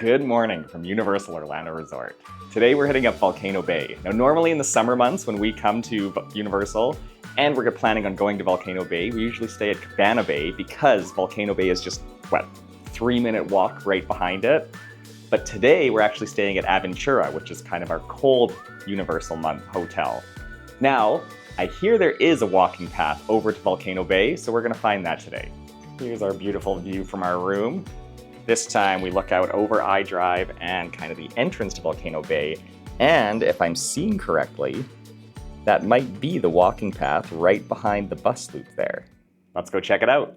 Good morning from Universal Orlando Resort. Today we're heading up Volcano Bay. Now normally in the summer months when we come to Universal and we're planning on going to Volcano Bay, we usually stay at Cabana Bay because Volcano Bay is just, 3-minute walk right behind it. But today we're actually staying at Aventura, which is kind of our cold Universal month hotel. Now, I hear there is a walking path over to Volcano Bay, so we're gonna find that today. Here's our beautiful view from our room. This time we look out over iDrive and kind of the entrance to Volcano Bay. And if I'm seeing correctly, that might be the walking path right behind the bus loop there. Let's go check it out.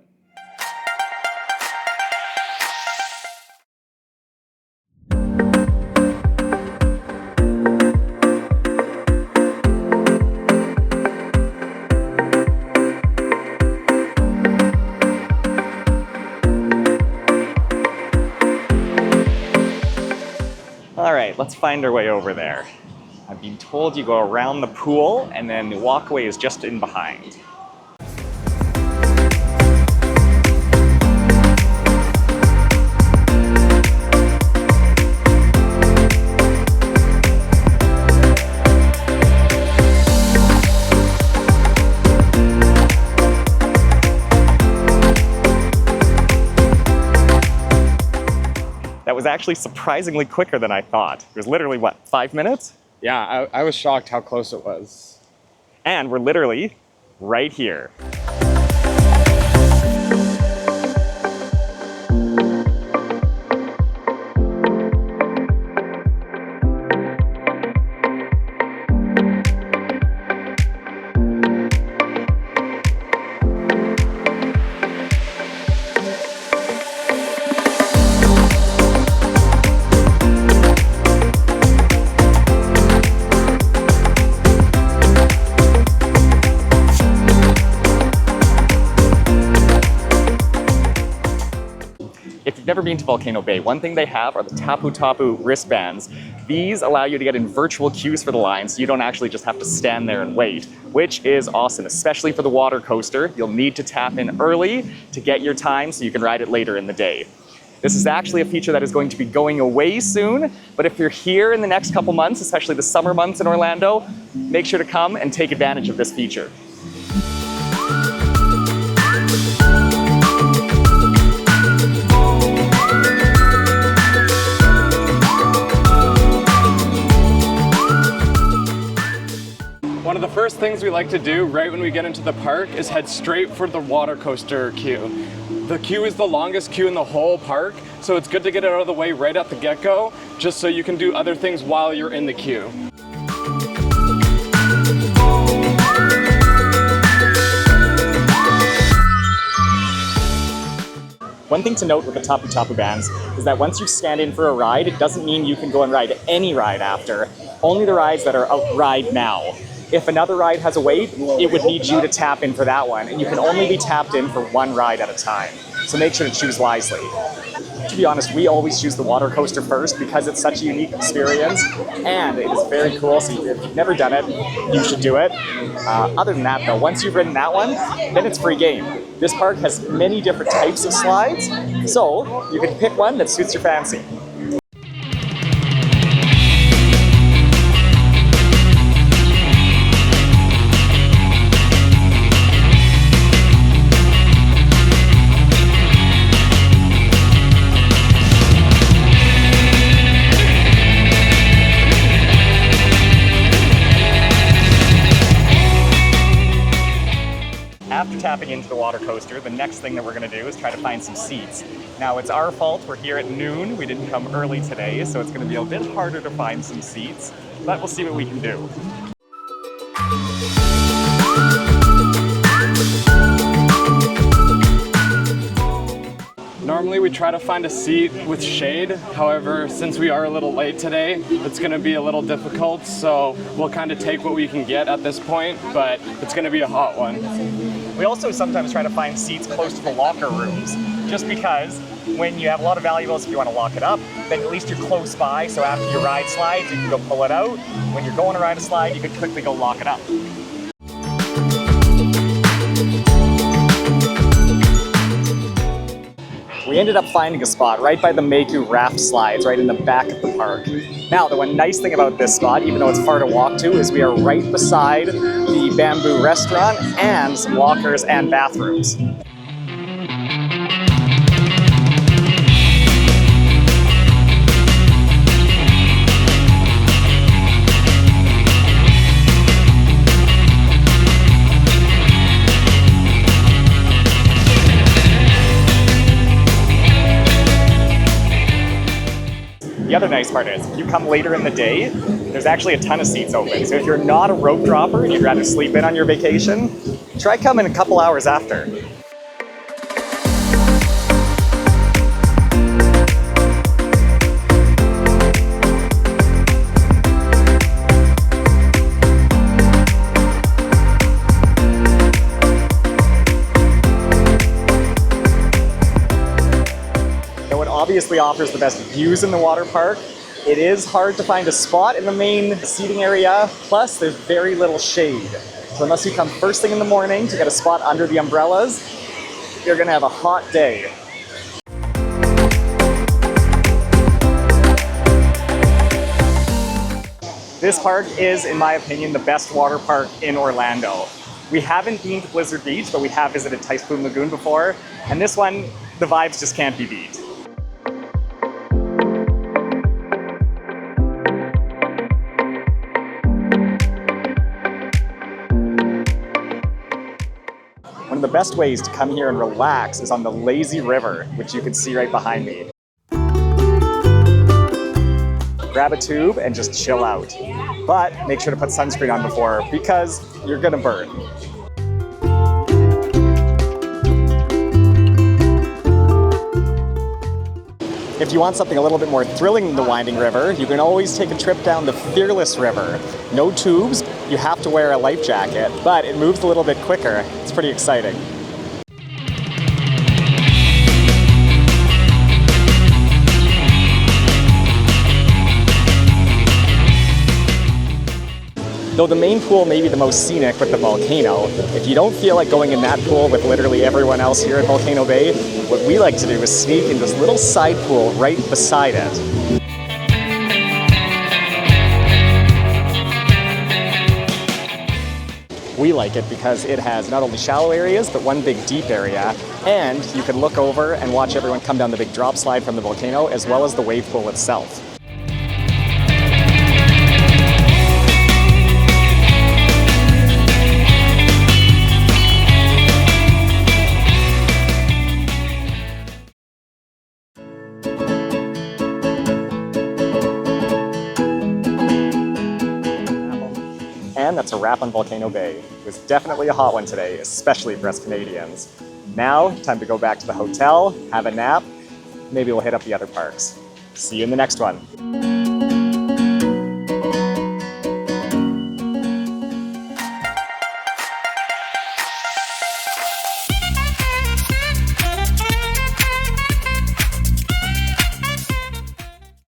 All right, let's find our way over there. I've been told you go around the pool and then the walkway is just in behind. That was actually surprisingly quicker than I thought. It was literally, 5 minutes? Yeah, I was shocked how close it was. And we're literally right here. If you've never been to Volcano Bay, one thing they have are the Tapu Tapu wristbands. These allow you to get in virtual queues for the line, so you don't actually just have to stand there and wait, which is awesome, especially for the water coaster. You'll need to tap in early to get your time so you can ride it later in the day. This is actually a feature that is going to be going away soon, but if you're here in the next couple months, especially the summer months in Orlando, make sure to come and take advantage of this feature. One of the first things we like to do right when we get into the park is head straight for the water coaster queue. The queue is the longest queue in the whole park, so it's good to get it out of the way right at the get-go, just so you can do other things while you're in the queue. One thing to note with the Tapu Tapu bands is that once you stand in for a ride, it doesn't mean you can go and ride any ride after, only the rides that are out ride now. If another ride has a wait, it would need you to tap in for that one, and you can only be tapped in for one ride at a time. So make sure to choose wisely. To be honest, we always choose the water coaster first because it's such a unique experience, and it is very cool, so if you've never done it, you should do it. Other than that though, once you've ridden that one, then it's free game. This park has many different types of slides, so you can pick one that suits your fancy. After tapping into the water coaster, the next thing that we're going to do is try to find some seats. Now, it's our fault. We're here at noon. We didn't come early today, so it's going to be a bit harder to find some seats, but we'll see what we can do. Normally we try to find a seat with shade. However, since we are a little late today, it's going to be a little difficult, so we'll kind of take what we can get at this point, but it's going to be a hot one. We also sometimes try to find seats close to the locker rooms, just because when you have a lot of valuables, if you want to lock it up, then at least you're close by, so after your ride slides, you can go pull it out. When you're going to ride a slide, you can quickly go lock it up. We We ended up finding a spot right by the Meku raft slides, right in the back of the park. Now, the one nice thing about this spot, even though it's far to walk to, is we are right beside the bamboo restaurant and some lockers and bathrooms. The other nice part is, if you come later in the day, there's actually a ton of seats open. So if you're not a rope dropper and you'd rather sleep in on your vacation, try coming a couple hours after. Obviously offers the best views in the water park. It is hard to find a spot in the main seating area, plus there's very little shade. So unless you come first thing in the morning to get a spot under the umbrellas, you're gonna have a hot day. This park is, in my opinion, the best water park in Orlando. We haven't been to Blizzard Beach, but we have visited Typhoon Lagoon before, and this one, the vibes just can't be beat. One of the best ways to come here and relax is on the lazy river, which you can see right behind me. Grab a tube and just chill out. But make sure to put sunscreen on before, because you're gonna burn. If you want something a little bit more thrilling than the winding river, you can always take a trip down the Fearless River. No tubes, you have to wear a life jacket, but it moves a little bit quicker. It's pretty exciting. Though the main pool may be the most scenic with the volcano, if you don't feel like going in that pool with literally everyone else here at Volcano Bay, what we like to do is sneak in this little side pool right beside it. We like it because it has not only shallow areas, but one big deep area, and you can look over and watch everyone come down the big drop slide from the volcano, as well as the wave pool itself. And that's a wrap on Volcano Bay. It was definitely a hot one today, especially for us Canadians. Now, time to go back to the hotel, have a nap, maybe we'll hit up the other parks. See you in the next one.